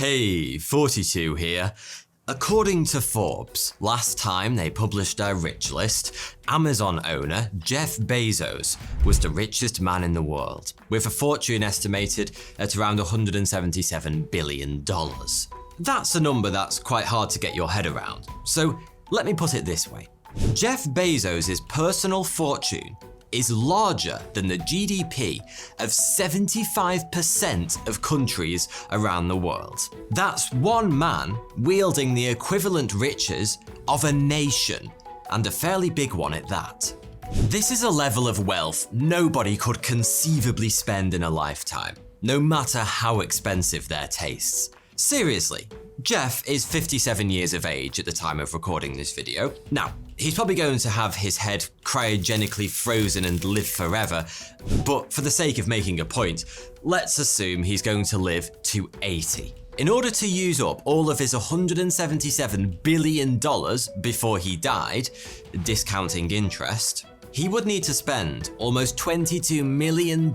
Hey, 42 here. According to Forbes, last time they published their rich list, Amazon owner Jeff Bezos was the richest man in the world, with a fortune estimated at around $177 billion. That's a number that's quite hard to get your head around, so let me put it this way. Jeff Bezos' personal fortune is larger than the GDP of 75% of countries around the world. That's one man wielding the equivalent riches of a nation, and a fairly big one at that. This is a level of wealth nobody could conceivably spend in a lifetime, no matter how expensive their tastes. Seriously, Jeff is 57 years of age at the time of recording this video. Now, he's probably going to have his head cryogenically frozen and live forever, but for the sake of making a point, let's assume he's going to live to 80. In order to use up all of his $177 billion before he died, discounting interest, he would need to spend almost $22 million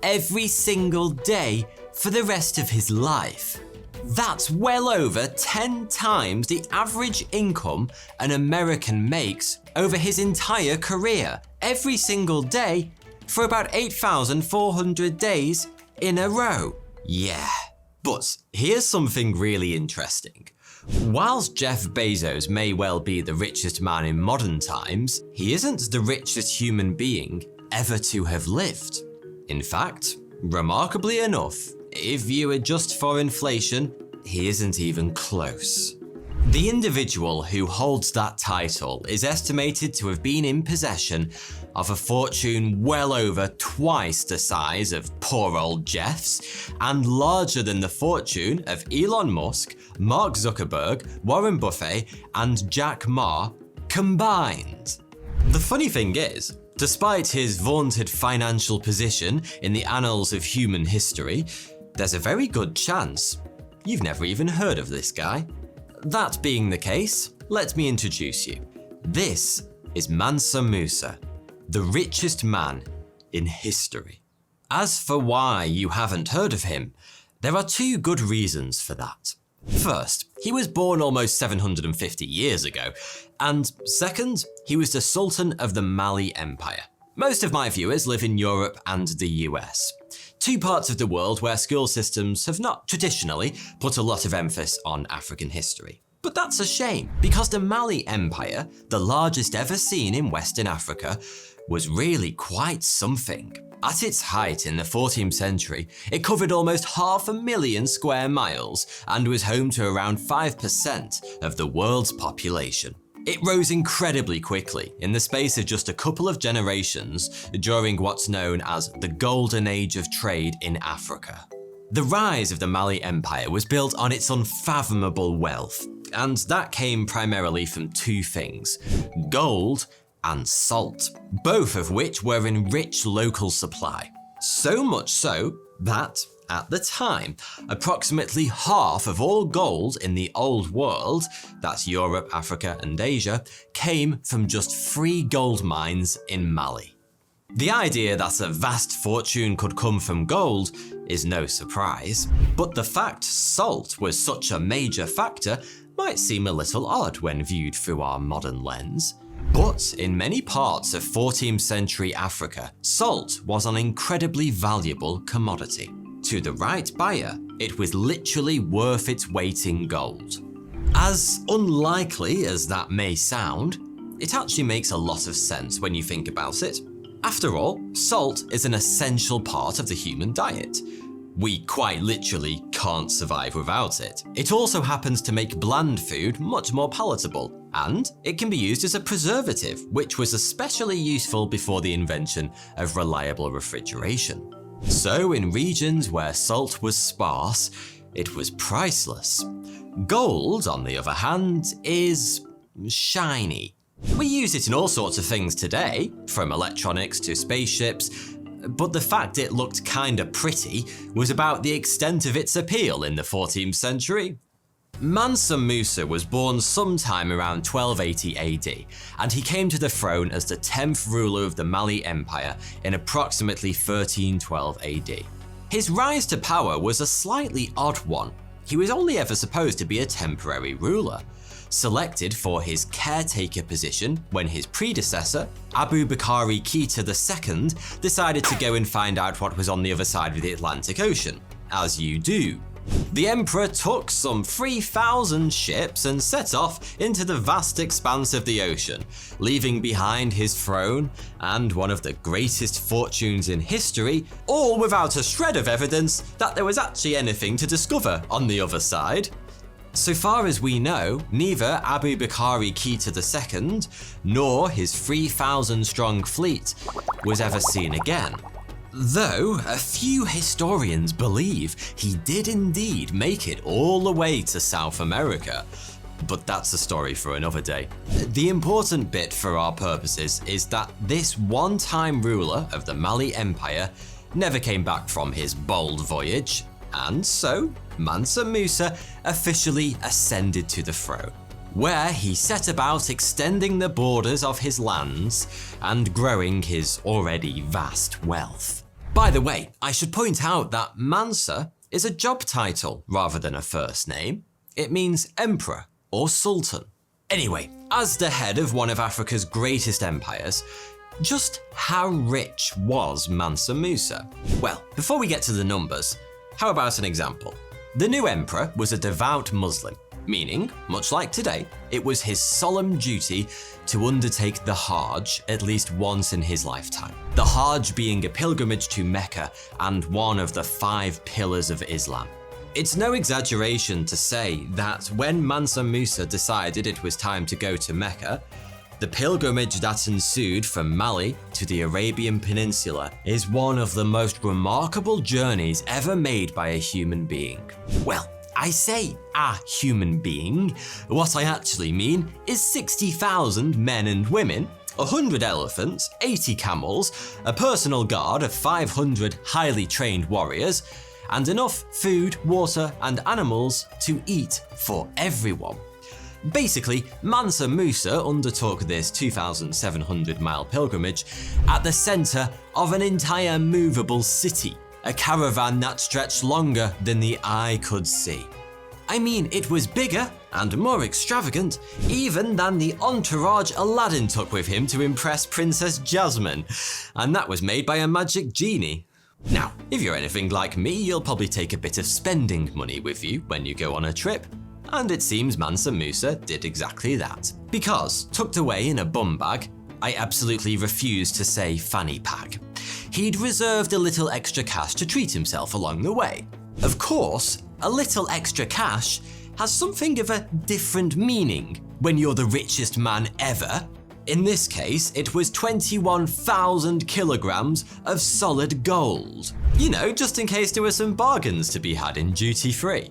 every single day for the rest of his life. That's well over 10 times the average income an American makes over his entire career, every single day for about 8,400 days in a row. Yeah. But here's something really interesting. Whilst Jeff Bezos may well be the richest man in modern times, he isn't the richest human being ever to have lived. In fact, remarkably enough, if you adjust for inflation, he isn't even close. The individual who holds that title is estimated to have been in possession of a fortune well over twice the size of poor old Jeff's, and larger than the fortune of Elon Musk, Mark Zuckerberg, Warren Buffett, and Jack Ma combined. The funny thing is, despite his vaunted financial position in the annals of human history, there's a very good chance you've never even heard of this guy. That being the case, let me introduce you. This is Mansa Musa, the richest man in history. As for why you haven't heard of him, there are two good reasons for that. First, he was born almost 750 years ago, and second, he was the Sultan of the Mali Empire. Most of my viewers live in Europe and the US, two parts of the world where school systems have not traditionally put a lot of emphasis on African history. But that's a shame, because the Mali Empire, the largest ever seen in Western Africa, was really quite something. At its height in the 14th century, it covered almost 500,000 square miles and was home to around 5% of the world's population. It rose incredibly quickly in the space of just a couple of generations during what's known as the Golden Age of Trade in Africa. The rise of the Mali Empire was built on its unfathomable wealth, and that came primarily from two things: gold and salt, both of which were in rich local supply. So much so that, at the time, approximately half of all gold in the old world, that's Europe, Africa, and Asia, came from just 3 gold mines in Mali. The idea that a vast fortune could come from gold is no surprise, but the fact salt was such a major factor might seem a little odd when viewed through our modern lens. But in many parts of 14th century Africa, salt was an incredibly valuable commodity. To the right buyer, it was literally worth its weight in gold. As unlikely as that may sound, it actually makes a lot of sense when you think about it. After all, salt is an essential part of the human diet. We quite literally can't survive without it. It also happens to make bland food much more palatable, and it can be used as a preservative, which was especially useful before the invention of reliable refrigeration. So in regions where salt was sparse, it was priceless. Gold, on the other hand, is shiny. We use it in all sorts of things today, from electronics to spaceships, but the fact it looked kinda pretty was about the extent of its appeal in the 14th century. Mansa Musa was born sometime around 1280 AD, and he came to the throne as the 10th ruler of the Mali Empire in approximately 1312 AD. His rise to power was a slightly odd one. he was only ever supposed to be a temporary ruler, selected for his caretaker position when his predecessor, Abu Bakari Keita II, decided to go and find out what was on the other side of the Atlantic Ocean, as you do. The emperor took some 3,000 ships and set off into the vast expanse of the ocean, leaving behind his throne and one of the greatest fortunes in history, all without a shred of evidence that there was actually anything to discover on the other side. So far as we know, neither Abu Bakari Keita II nor his 3,000-strong fleet was ever seen again. Though a few historians believe he did indeed make it all the way to South America, but that's a story for another day. The important bit for our purposes is that this one-time ruler of the Mali Empire never came back from his bold voyage, and so Mansa Musa officially ascended to the throne, where he set about extending the borders of his lands and growing his already vast wealth. By the way, I should point out that Mansa is a job title rather than a first name. It means emperor or sultan. Anyway, as the head of one of Africa's greatest empires, just how rich was Mansa Musa? Well, before we get to the numbers, how about an example? The new emperor was a devout Muslim, meaning, much like today, it was his solemn duty to undertake the Hajj at least once in his lifetime. The Hajj being a pilgrimage to Mecca and one of the 5 pillars of Islam. It's no exaggeration to say that when Mansa Musa decided it was time to go to Mecca, the pilgrimage that ensued from Mali to the Arabian Peninsula is one of the most remarkable journeys ever made by a human being. Well, I say a human being. What I actually mean is 60,000 men and women, 100 elephants, 80 camels, a personal guard of 500 highly trained warriors, and enough food, water, and animals to eat for everyone. Basically, Mansa Musa undertook this 2,700-mile pilgrimage at the center of an entire movable city, a caravan that stretched longer than the eye could see. I mean, it was bigger and more extravagant even than the entourage Aladdin took with him to impress Princess Jasmine, and that was made by a magic genie. Now, if you're anything like me, you'll probably take a bit of spending money with you when you go on a trip. And it seems Mansa Musa did exactly that. Because, tucked away in a bum bag, I absolutely refuse to say fanny pack, he'd reserved a little extra cash to treat himself along the way. Of course, a little extra cash has something of a different meaning when you're the richest man ever. In this case, it was 21,000 kilograms of solid gold. You know, just in case there were some bargains to be had in duty-free.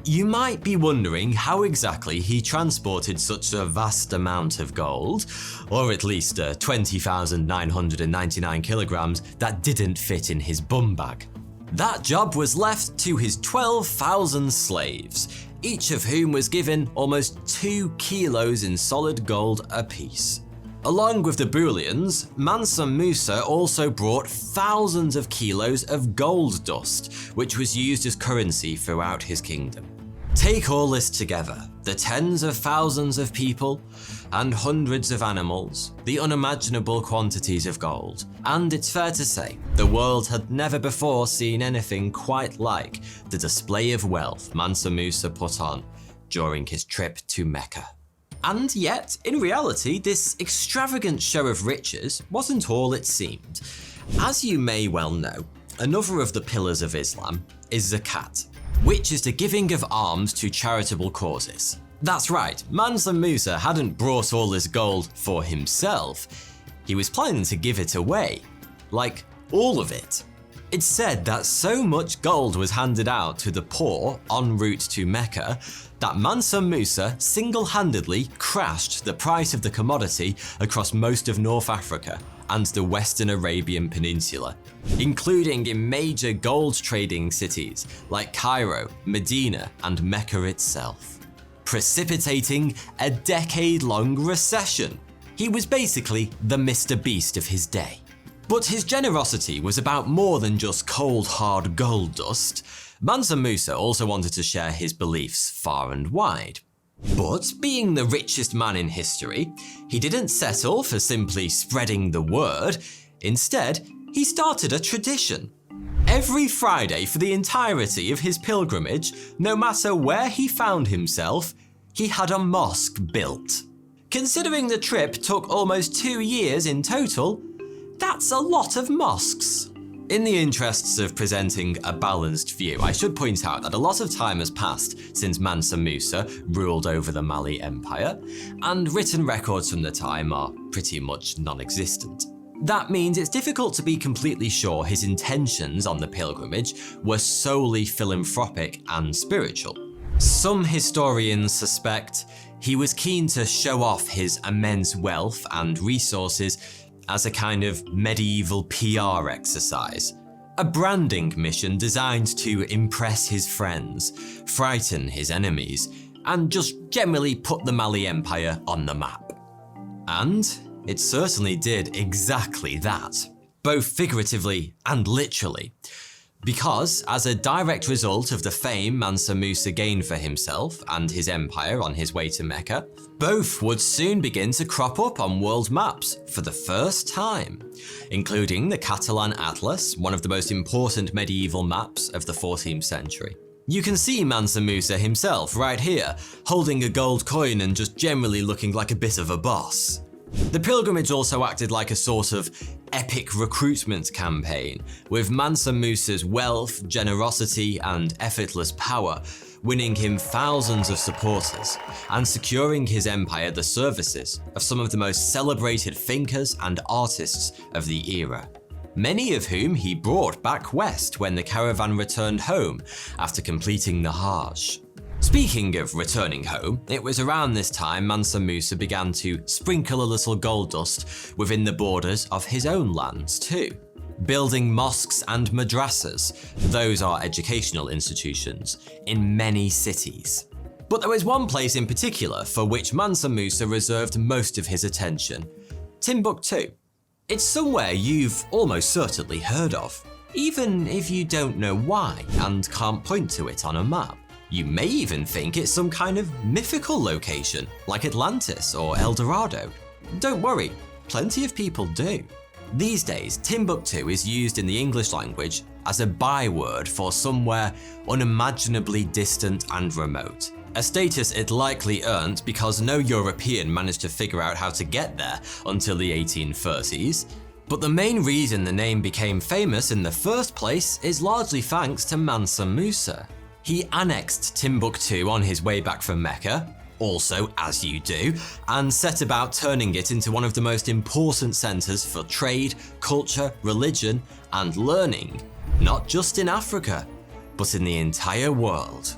You might be wondering how exactly he transported such a vast amount of gold, or at least 20,999 kilograms that didn't fit in his bum bag. That job was left to his 12,000 slaves, each of whom was given almost 2 kilos in solid gold apiece. Along with the bullions, Mansa Musa also brought thousands of kilos of gold dust, which was used as currency throughout his kingdom. Take all this together, the tens of thousands of people and hundreds of animals, the unimaginable quantities of gold, and it's fair to say, the world had never before seen anything quite like the display of wealth Mansa Musa put on during his trip to Mecca. And yet, in reality, this extravagant show of riches wasn't all it seemed. As you may well know, another of the pillars of Islam is zakat, which is the giving of alms to charitable causes. That's right, Mansa Musa hadn't brought all this gold for himself, he was planning to give it away. Like, all of it. It's said that so much gold was handed out to the poor en route to Mecca that Mansa Musa single-handedly crashed the price of the commodity across most of North Africa and the Western Arabian Peninsula, including in major gold trading cities like Cairo, Medina, and Mecca itself, precipitating a decade-long recession. He was basically the Mr. Beast of his day. But his generosity was about more than just cold hard gold dust. Mansa Musa also wanted to share his beliefs far and wide. But being the richest man in history, he didn't settle for simply spreading the word. Instead, he started a tradition. Every Friday for the entirety of his pilgrimage, no matter where he found himself, he had a mosque built. Considering the trip took almost 2 years in total, that's a lot of mosques. In the interests of presenting a balanced view, I should point out that a lot of time has passed since Mansa Musa ruled over the Mali Empire, and written records from the time are pretty much non-existent. That means it's difficult to be completely sure his intentions on the pilgrimage were solely philanthropic and spiritual. Some historians suspect he was keen to show off his immense wealth and resources as a kind of medieval PR exercise, a branding mission designed to impress his friends, frighten his enemies, and just generally put the Mali Empire on the map. And it certainly did exactly that, both figuratively and literally. Because, as a direct result of the fame Mansa Musa gained for himself and his empire on his way to Mecca, both would soon begin to crop up on world maps for the first time, including the Catalan Atlas, one of the most important medieval maps of the 14th century. You can see Mansa Musa himself right here, holding a gold coin and just generally looking like a bit of a boss. The pilgrimage also acted like a sort of epic recruitment campaign, with Mansa Musa's wealth, generosity, and effortless power winning him thousands of supporters and securing his empire the services of some of the most celebrated thinkers and artists of the era, many of whom he brought back west when the caravan returned home after completing the Hajj. Speaking of returning home, it was around this time Mansa Musa began to sprinkle a little gold dust within the borders of his own lands too, building mosques and madrasas, those are educational institutions, in many cities. But there was one place in particular for which Mansa Musa reserved most of his attention: Timbuktu. It's somewhere you've almost certainly heard of, even if you don't know why and can't point to it on a map. You may even think it's some kind of mythical location, like Atlantis or El Dorado. Don't worry, plenty of people do. These days, Timbuktu is used in the English language as a byword for somewhere unimaginably distant and remote, a status it likely earned because no European managed to figure out how to get there until the 1830s. But the main reason the name became famous in the first place is largely thanks to Mansa Musa. He annexed Timbuktu on his way back from Mecca, also as you do, and set about turning it into one of the most important centers for trade, culture, religion, and learning, not just in Africa, but in the entire world.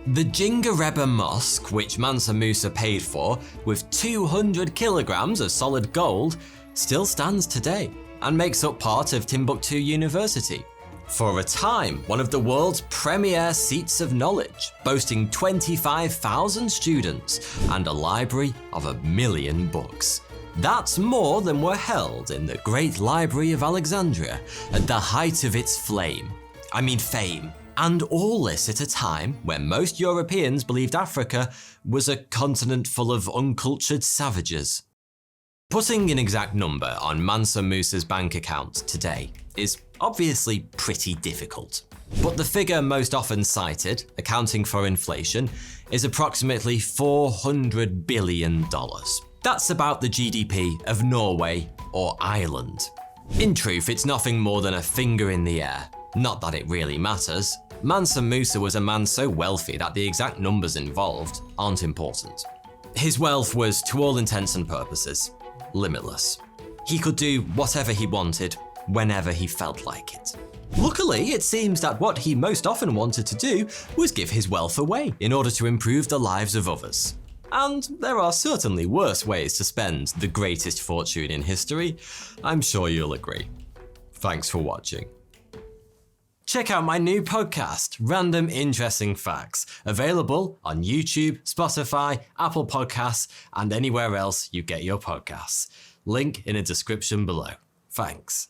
The Djingareba Mosque, which Mansa Musa paid for with 200 kilograms of solid gold, still stands today and makes up part of Timbuktu University. For a time, one of the world's premier seats of knowledge, boasting 25,000 students and a library of 1 million books. That's more than were held in the Great Library of Alexandria at the height of its fame. And all this at a time when most Europeans believed Africa was a continent full of uncultured savages. Putting an exact number on Mansa Musa's bank account today is obviously pretty difficult. But the figure most often cited, accounting for inflation, is approximately $400 billion. That's about the GDP of Norway or Ireland. In truth, it's nothing more than a finger in the air. Not that it really matters. Mansa Musa was a man so wealthy that the exact numbers involved aren't important. His wealth was, to all intents and purposes, limitless. He could do whatever he wanted, whenever he felt like it. Luckily, it seems that what he most often wanted to do was give his wealth away in order to improve the lives of others. And there are certainly worse ways to spend the greatest fortune in history. I'm sure you'll agree. Thanks for watching. Check out my new podcast, Random Interesting Facts, available on YouTube, Spotify, Apple Podcasts, and anywhere else you get your podcasts. Link in the description below. Thanks.